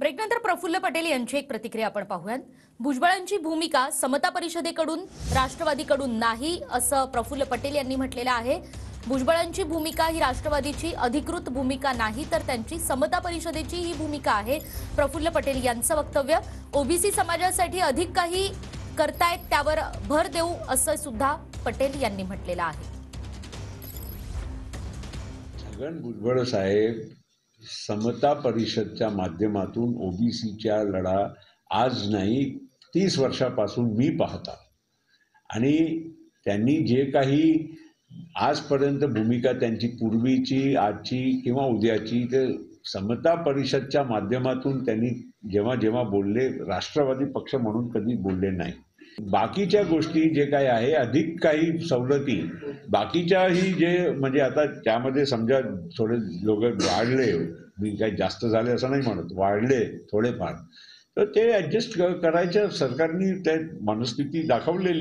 ब्रेकनंतर प्रफुल्ल पटेल यांची एक प्रतिक्रिया आपण पाहूयात। भुजबळांची भूमिका समता परिषदेकडून राष्ट्रवादीकडून नाही असं प्रफुल्ल पटेल यांनी म्हटलेलं आहे। भुजबळांची भूमिका ही राष्ट्रवादीची अधिकृत भूमिका नाही तर त्यांची समता परिषदेची ही भूमिका आहे। प्रफुल्ल पटेल यांचं वक्तव्य ओबीसी समाजासाठी अधिक काही करतायत त्यावर भर देऊ असं सुद्धा पटेल यांनी म्हटलेलं आहे। छगन भुजबळ साहेब समता परिषदच्या माध्यमातून ओबीसीच्या लढा आज नाही 30 वर्षापासून मी पाहता आणि त्यांनी जे काही आजपर्यंत भूमिका त्यांची पूर्वीची आजची किंवा उद्याची ते समता परिषदच्या माध्यमातून त्यांनी जेव्हा जेव्हा बोलले राष्ट्रवादी पक्ष म्हणून कधी बोलले नाही। बाकीच्या गोष्टी जे काही आहे अधिक काही सवलती बाकीच्याही जे म्हणजे आता त्यामध्ये समजा थोडे लोक वाढले मी काही जास्त झाले असं नाही म्हणत वाढले थोडेफार तर ते ऍडजस्ट करायच्या सरकारने त्या मनस्थिती दाखवलेली